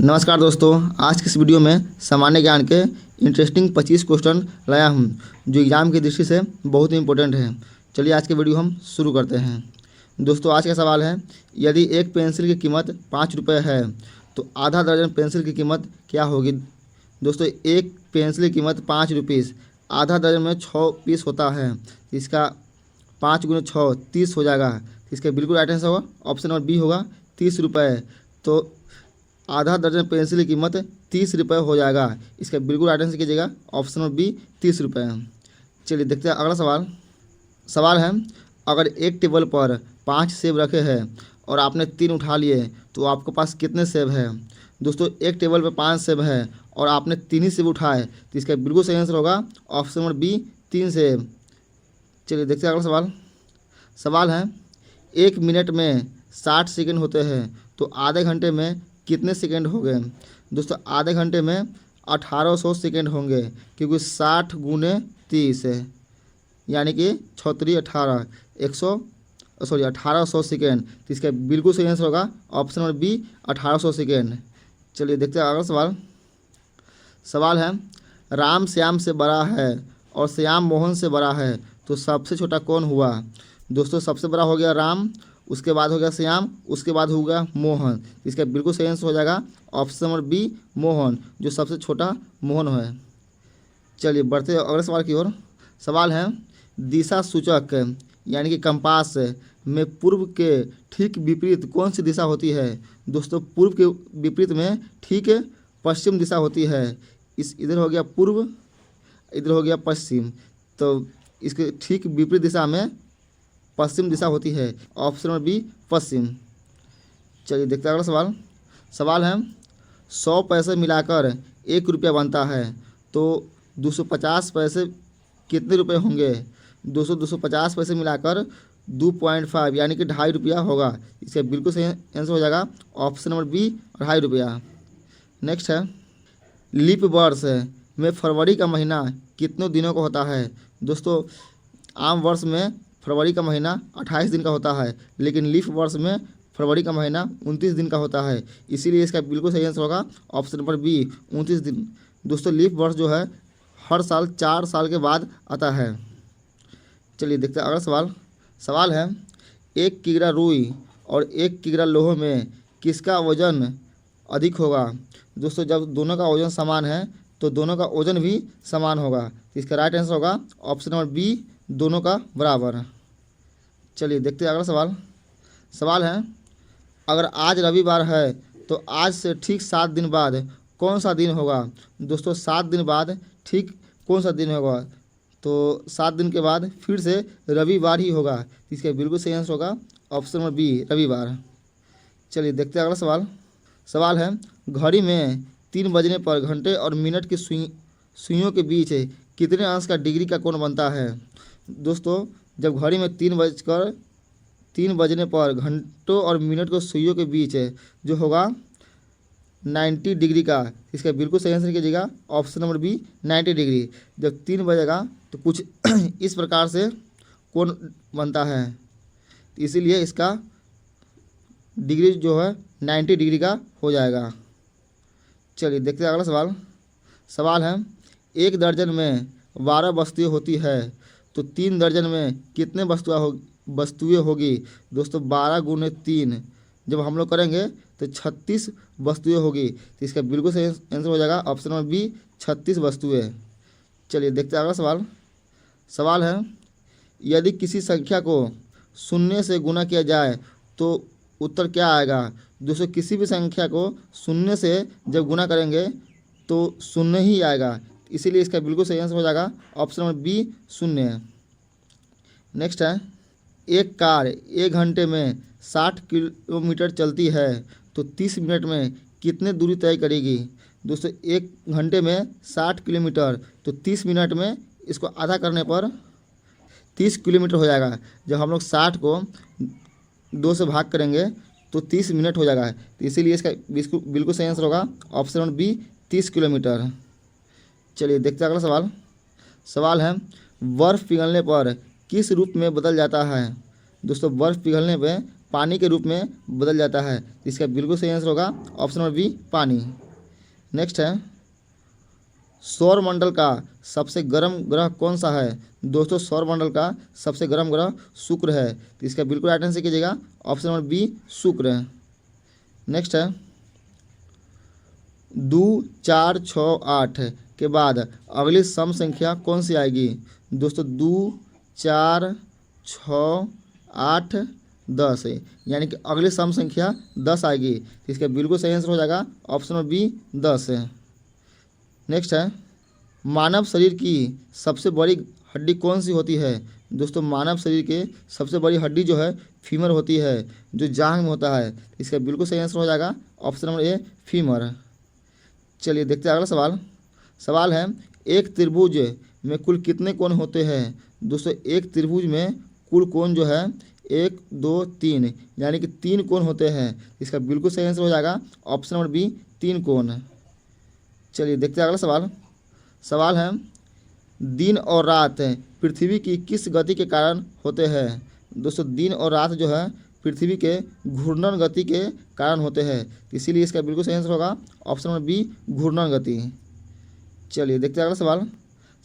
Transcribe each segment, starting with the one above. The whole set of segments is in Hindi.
नमस्कार दोस्तों, आज की इस वीडियो में सामान्य ज्ञान के इंटरेस्टिंग 25 क्वेश्चन लाया हूँ जो एग्ज़ाम की दृष्टि से बहुत ही इंपॉर्टेंट है। चलिए आज की वीडियो हम शुरू करते हैं। दोस्तों आज का सवाल है, यदि एक पेंसिल की कीमत 5 रुपये है तो आधा दर्जन पेंसिल की कीमत क्या होगी। दोस्तों एक पेंसिल की कीमत 5 रुपीज़, आधा दर्जन में 6 पीस होता है, इसका 5 गुने 6 30 हो जाएगा। इसका बिल्कुल राइट आंसर होगा ऑप्शन नंबर बी होगा 30 रुपये। तो आधा दर्जन पेंसिल की कीमत 30 रुपये हो जाएगा। इसका बिल्कुल राइट आंसर कीजिएगा ऑप्शन नंबर बी 30 रुपये। चलिए देखते हैं अगला सवाल है, अगर एक टेबल पर 5 सेब रखे हैं और आपने 3 उठा लिए तो आपके पास कितने सेब हैं। दोस्तों एक टेबल पर 5 सेब है और आपने 3 ही सेब उठाए तो इसका बिल्कुल सही आंसर होगा ऑप्शन नंबर बी 3 सेब। चलिए देखते हैं अगला सवाल है, 1 मिनट में 60 सेकंड होते हैं तो आधे घंटे में कितने सेकंड हो गए। दोस्तों आधे घंटे में 1800 सेकंड होंगे, क्योंकि 60 गुने 30 है यानी कि 6 18 1800 सेकेंड। तो इसका बिल्कुल सही आंसर होगा ऑप्शन नंबर बी 1800 सेकेंड। चलिए देखते हैं अगला सवाल है, राम श्याम से बड़ा है और श्याम मोहन से बड़ा है तो सबसे छोटा कौन हुआ। दोस्तों सबसे बड़ा हो गया राम, उसके बाद हो गया श्याम, उसके बाद हो गया मोहन। इसका बिल्कुल सही आंसर हो जाएगा ऑप्शन नंबर बी मोहन, जो सबसे छोटा मोहन है। चलिए बढ़ते अगले सवाल की ओर। सवाल है, दिशा सूचक यानी कि कंपास में पूर्व के ठीक विपरीत कौन सी दिशा होती है। दोस्तों पूर्व के विपरीत में ठीक पश्चिम दिशा होती है। इधर हो गया पूर्व, इधर हो गया पश्चिम, तो इसके ठीक विपरीत दिशा में पश्चिम दिशा होती है, ऑप्शन नंबर बी पश्चिम। चलिए देखते हैं अगला सवाल है, 100 पैसे मिलाकर 1 रुपया बनता है तो 250 पैसे कितने रुपए होंगे। 250 पैसे मिलाकर 2.5 यानी कि 2.5 रुपया होगा। इसका बिल्कुल सही आंसर हो जाएगा ऑप्शन नंबर बी 2.5 रुपया। नेक्स्ट है, लीप वर्ष में फरवरी का महीना कितने दिनों का होता है। दोस्तों आम वर्ष में फरवरी का महीना 28 दिन का होता है, लेकिन लीफ वर्ष में फरवरी का महीना 29 दिन का होता है, इसीलिए इसका बिल्कुल सही आंसर होगा ऑप्शन नंबर बी 29 दिन। दोस्तों लीफ वर्ष जो है हर साल 4 साल के बाद आता है। चलिए देखते हैं अगला सवाल है, 1 किग्रा रुई और 1 किग्रा लोहे में किसका वजन अधिक होगा। दोस्तों जब दोनों का वजन समान है तो दोनों का वजन भी समान होगा, इसका राइट आंसर होगा ऑप्शन नंबर बी दोनों का बराबर। चलिए देखते हैं अगला सवाल है, अगर आज रविवार है तो आज से ठीक 7 दिन बाद कौन सा दिन होगा। दोस्तों 7 दिन बाद ठीक कौन सा दिन होगा, तो 7 दिन के बाद फिर से रविवार ही होगा। इसका बिल्कुल सही आंसर होगा ऑप्शन नंबर बी रविवार। चलिए देखते हैं अगला सवाल है, घड़ी में 3 बजने पर घंटे और मिनट की सुइयों के बीच कितने अंश का डिग्री का कोण बनता है। दोस्तों जब घड़ी में 3 बजने पर घंटों और मिनट को सुइयों के बीच जो होगा 90 डिग्री का, इसका बिल्कुल सही आंसर कीजिएगा ऑप्शन नंबर बी 90 डिग्री। जब 3 बजेगा तो कुछ इस प्रकार से कोण बनता है, इसीलिए इसका डिग्री जो है 90 डिग्री का हो जाएगा। चलिए देखते हैं अगला सवाल है, 1 दर्जन में 12 वस्तुएं होती है तो 3 दर्जन में कितने वस्तुएं होगी। दोस्तों 12 गुने 3 जब हम लोग करेंगे तो 36 वस्तुएं होगी, तो इसका बिल्कुल सही आंसर हो जाएगा ऑप्शन नंबर बी 36 वस्तुएं। चलिए देखते हैं अगला सवाल है, यदि किसी संख्या को 0 से गुना किया जाए तो उत्तर क्या आएगा। दोस्तों किसी भी संख्या को 0 से जब गुना करेंगे तो 0 ही आएगा, इसीलिए इसका बिल्कुल सही आंसर हो जाएगा ऑप्शन नंबर बी 0। नेक्स्ट है, एक कार 1 घंटे में 60 किलोमीटर चलती है तो 30 मिनट में कितने दूरी तय करेगी। दोस्तों 1 घंटे में 60 किलोमीटर तो 30 मिनट में इसको आधा करने पर 30 किलोमीटर हो जाएगा। जब हम लोग 60 को 2 से भाग करेंगे तो 30 मिनट हो जाएगा, तो इसीलिए इसका बिल्कुल सही आंसर होगा ऑप्शन नंबर बी 30 किलोमीटर। चलिए देखते हैं अगला सवाल है, बर्फ़ पिघलने पर किस रूप में बदल जाता है। दोस्तों बर्फ़ पिघलने पे पानी के रूप में बदल जाता है। इसका बिल्कुल सही आंसर होगा ऑप्शन नंबर बी, पानी। नेक्स्ट है, सौरमंडल का सबसे गर्म ग्रह कौन सा है? दोस्तों सौरमंडल का सबसे गर्म ग्रह शुक्र है। तो इसका बिल्कुल राइट आंसर कीजिएगा ऑप्शन नंबर बी, शुक्र। नेक्स्ट है, 2, 4, 6, 8 के बाद अगली सम संख्या कौन सी आएगी? दोस्तों 2, 4, 6, 8, 10 यानी कि अगली सम संख्या 10 आएगी। तो इसका बिल्कुल सही आंसर हो जाएगा ऑप्शन नंबर बी, 10 है। नेक्स्ट है, मानव शरीर की सबसे बड़ी हड्डी कौन सी होती है? दोस्तों मानव शरीर के सबसे बड़ी हड्डी जो है फीमर होती है, जो जांघ में होता है। इसका बिल्कुल सही आंसर हो जाएगा ऑप्शन नंबर ए, फीमर। चलिए देखते हैं अगला सवाल। सवाल है, एक त्रिभुज में कुल कितने कोण होते हैं? दोस्तों एक त्रिभुज में कुल कोण जो है 1, 2, 3 यानी कि 3 कोण होते हैं। इसका बिल्कुल सही आंसर हो जाएगा ऑप्शन नंबर बी, 3 कोण। चलिए देखते हैं अगला सवाल। सवाल है, दिन और रात पृथ्वी की किस गति के कारण होते हैं? दोस्तों दिन और रात जो है पृथ्वी के घूर्णन गति के कारण होते हैं। इसीलिए इसका बिल्कुल सही आंसर होगा ऑप्शन नंबर बी, घूर्णन गति। चलिए देखते हैं अगला सवाल।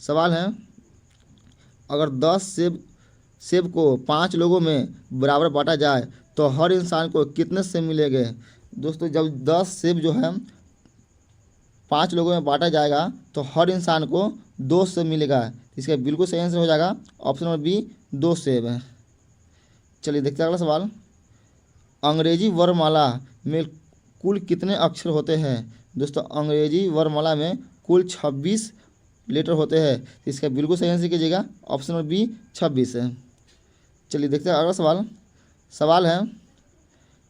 सवाल है, अगर 10 सेब को 5 लोगों में बराबर बांटा जाए तो हर इंसान को कितने सेब मिलेंगे? दोस्तों जब 10 सेब जो है 5 लोगों में बांटा जाएगा तो हर इंसान को 2 सेब मिलेगा। इसका बिल्कुल सही आंसर हो जाएगा ऑप्शन नंबर बी, 2 सेब है। चलिए देखते हैं अगला सवाल। अंग्रेजी वर्णमाला में कुल कितने अक्षर होते हैं? दोस्तों अंग्रेजी वर्णमाला में कुल 26 लेटर होते हैं। इसका बिल्कुल सही आंसर कीजिएगा ऑप्शन नंबर बी, 26 है। चलिए देखते हैं अगला सवाल। सवाल है,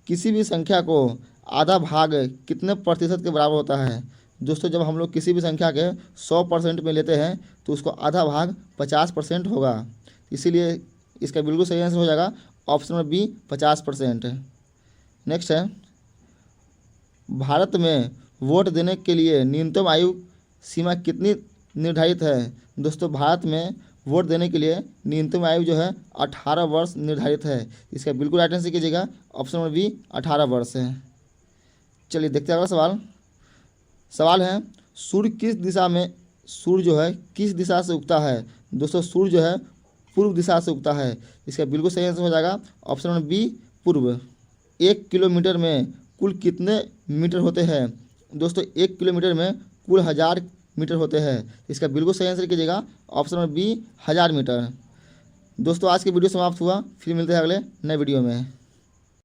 किसी भी संख्या को आधा भाग कितने प्रतिशत के बराबर होता है? दोस्तों जब हम लोग किसी भी संख्या के 100% में लेते हैं तो उसको आधा भाग 50% होगा। इसीलिए इसका बिल्कुल सही आंसर हो जाएगा ऑप्शन नंबर बी, 50%। नेक्स्ट है, भारत में वोट देने के लिए न्यूनतम आयु सीमा कितनी निर्धारित है? दोस्तों भारत में वोट देने के लिए न्यूनतम आयु जो है 18 वर्ष निर्धारित है। इसका बिल्कुल राइट आंसर कीजिएगा ऑप्शन नंबर बी, 18 वर्ष है। चलिए देखते हैं अगला सवाल। सवाल है, सूर्य जो है किस दिशा से उगता है? दोस्तों सूर्य जो है पूर्व दिशा से उगता है। इसका बिल्कुल सही आंसर हो जाएगा ऑप्शन नंबर बी, पूर्व। 1 किलोमीटर में कुल कितने मीटर होते हैं? दोस्तों 1 किलोमीटर में कुल 1000 मीटर होते हैं। इसका बिल्कुल सही आंसर कीजिएगा ऑप्शन नंबर बी, 1000 मीटर। दोस्तों आज की वीडियो समाप्त हुआ, फिर मिलते हैं अगले नए वीडियो में।